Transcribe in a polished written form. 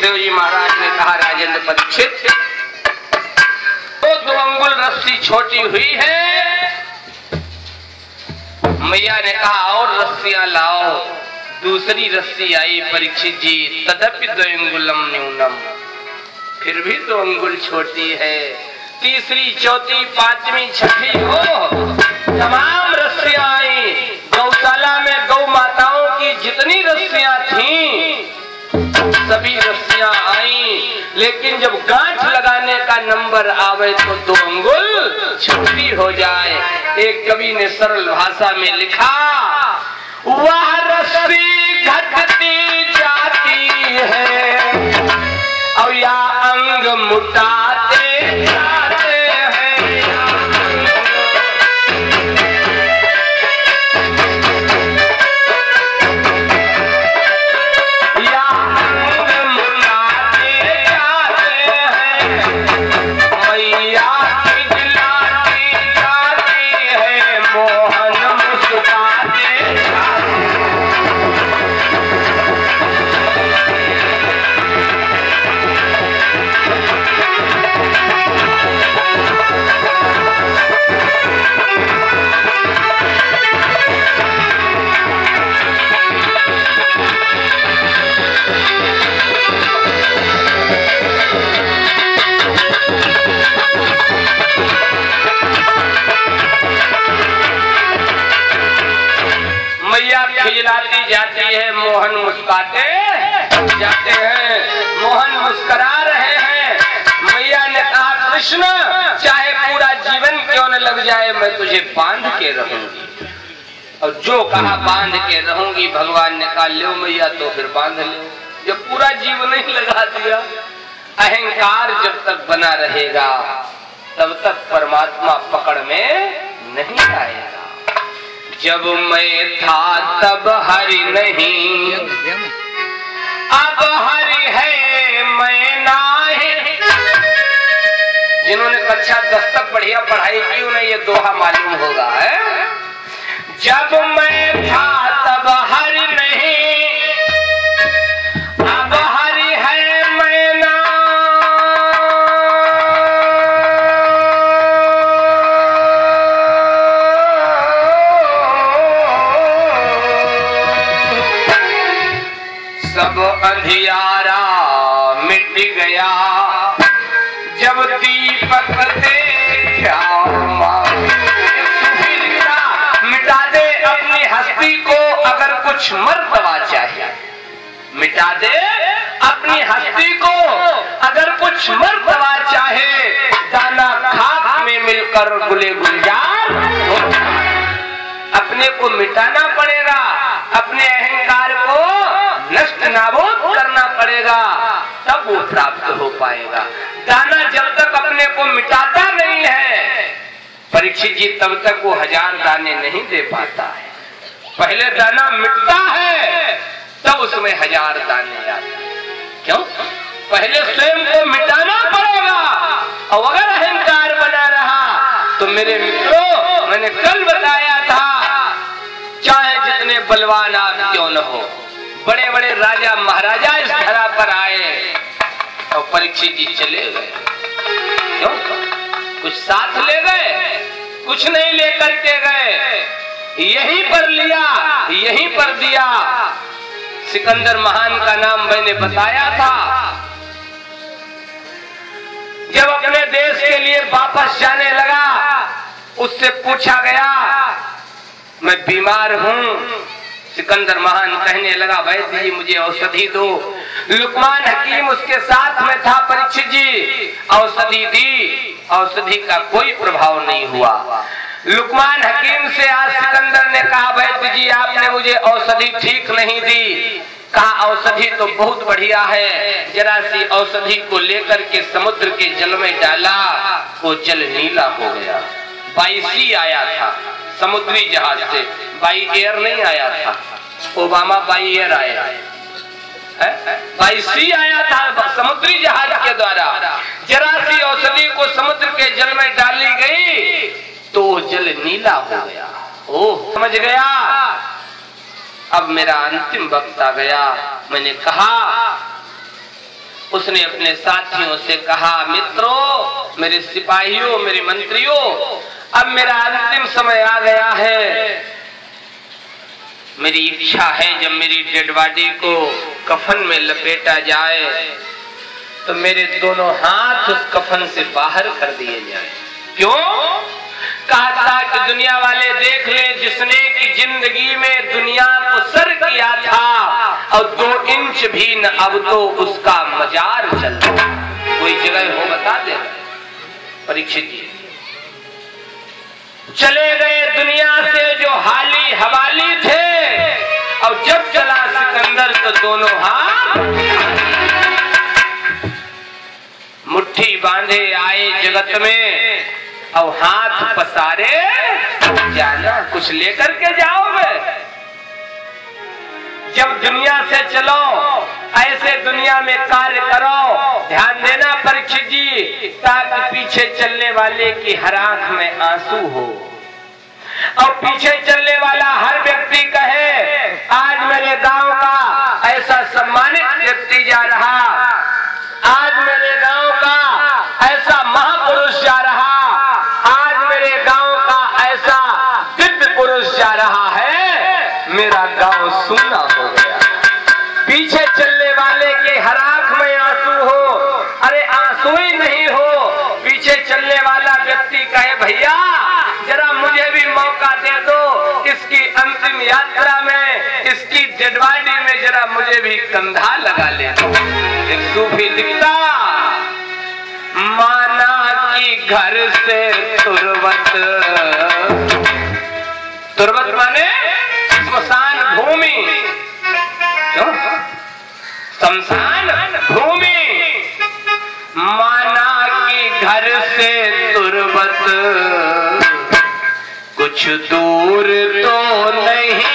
सुखदेव जी महाराज ने कहा, राजेंद्र परीक्षित, तो 2 अंगुल रस्सी छोटी हुई है। मैया ने कहा और रस्सियां लाओ। दूसरी रस्सी आई, परीक्षित जी, तदपि 2 अंगुलम न्यूनम, फिर भी 2 अंगुल छोटी है। तीसरी, चौथी, 5वीं, 6वीं हो, तमाम रस्सियां आई। गौशाला में गौ माताओं की जितनी रस्सियां थीं, सभी रस्सियां आई, लेकिन जब गांठ लगाने का नंबर आवे तो 2 अंगुल छोटी हो जाए। एक कवि ने सरल भाषा में लिखा, वह रस्सी घटती जाती है और या अंग मुटाते जाते हैं। या अंग मुटाते जाते हैं, मैया खिलाती जाती है, मोहन मुस्कुराते जाते हैं। मैया खिलाती जाती है, मोहन मुस्कुराते जाते हैं। मोहन मुस्कुरा रहे हैं। मैया ने कहा, कृष्ण, चाहे पूरा जीवन क्यों न लग जाए, मैं तुझे बांध के रहूंगी। और जो कहा बांध के रहूंगी, भगवान ने कहा, लो मैया, तो फिर बांध लो। जब पूरा जीवन ही लगा दिया। अहंकार जब तक बना रहेगा तब तक परमात्मा पकड़ में नहीं आएगा। जब मैं था तब हरि नहीं, अब हरि है मैं नाही। जिन्होंने कक्षा 10 तक बढ़िया पढ़ाई की उन्हें ये दोहा मालूम होगा है। जब मैं था तब हरि नहीं, अब हरि है मैं नाही। सब अंधियारा मिट गया, जब दीपक देखा। मिटा दे अपनी हस्ती को अगर कुछ मर्तबा चाहिए, मिटा दे अपनी हस्ती को अगर कुछ मर्तबा चाहे। दाना खाक में मिलकर गुले गुलजार, अपने को मिटाना पड़ेगा, अपने अहंकार को नष्ट नाबूद करना पड़ेगा, तब वो प्राप्त हो पाएगा। दाना जब तक अपने को मिटाता नहीं है, परीक्षित जी, तब तक वो 1000 दाने नहीं दे पाता है। पहले दाना मिटता है, तब उसमें 1000 दाने आते हैं। क्यों? पहले स्वयं को मिटाना पड़ेगा। और अगर अहंकार बना रहा तो मेरे मित्रों, मैंने कल बताया था, चाहे जितने बलवान आप क्यों न हो, बड़े बड़े राजा महाराजा इस धरा पर आए और परीक्षित जी चले गए। क्यों? कुछ साथ ले गए, कुछ नहीं लेकर के गए, यहीं पर लिया, यहीं पर दिया। सिकंदर महान का नाम मैंने बताया था। जब अपने देश के लिए वापस जाने लगा, उससे पूछा गया, मैं बीमार हूं। सिकंदर महान कहने लगा, वैद्य जी मुझे औषधि दो। लुकमान हकीम उसके साथ में था। परीक्षित जी औषधि दी, औषधि का कोई प्रभाव नहीं हुआ। लुकमान हकीम से आज सिकंदर ने कहा, वैद्य जी आपने मुझे औषधि ठीक नहीं दी। कहा औषधि तो बहुत बढ़िया है, जरा सी औषधि को लेकर के समुद्र के जल में डाला, वो जल नीला हो गया। बाईसी आया था समुद्री जहाज से, बाई एयर नहीं आया था। ओबामा बाई एयर आया है, बाईसी आया था समुद्री जहाज के द्वारा। जरा सी औषधि को समुद्र के जल में डाली गई तो जल नीला हो गया। ओह, समझ गया। अब मेरा अंतिम वक्त आ गया। मैंने कहा उसने अपने साथियों से कहा, मित्रों, मेरे सिपाहियों, मेरे मंत्रियों, अब मेरा अंतिम समय आ गया है। मेरी इच्छा है जब मेरी डेड बॉडी को कफन में लपेटा जाए तो मेरे दोनों हाथ उस कफन से बाहर कर दिए जाएं। क्यों? कहा था कि दुनिया वाले देख लें, जिसने की जिंदगी में दुनिया को सर किया था और 2 इंच भी न, अब तो उसका मजार चल रहा। कोई जगह हो बता दे। परीक्षित जी चले गए दुनिया से जो हाली हवाली थे, और जब चला सिकंदर तो दोनों हाथ मुट्ठी बांधे आए जगत में, और हाथ पसारे जाना, कुछ लेकर के जाओगे। जब दुनिया से चलो ऐसे दुनिया में कार्य करो। ध्यान देना परीक्षित जी, ताकि पीछे चलने वाले की हर आंख में आंसू हो, और पीछे चलने वाला हर व्यक्ति कहे, आज मेरे गांव का ऐसा सम्मानित व्यक्ति जा रहा, आज मेरे गांव का ऐसा महापुरुष जा रहा, आज मेरे गांव का ऐसा दिव्य पुरुष जा रहा है, मेरा गांव सूना हो गया। पीछे चलने वाले के हर आंख में आंसू हो, अरे आंसू ही नहीं हो, पीछे चलने वाला व्यक्ति कहे, भैया जरा मुझे भी मौका दे दो, इसकी अंतिम यात्रा में, इसकी डेड बॉडी में जरा मुझे भी कंधा लगा ले दो। एक सूफी दिखता, माना कि घर से तुरवत, तुरवत माने स्मशान भूमि, शमशान भूमि, माना कि घर से तुरवत कुछ दूर तो नहीं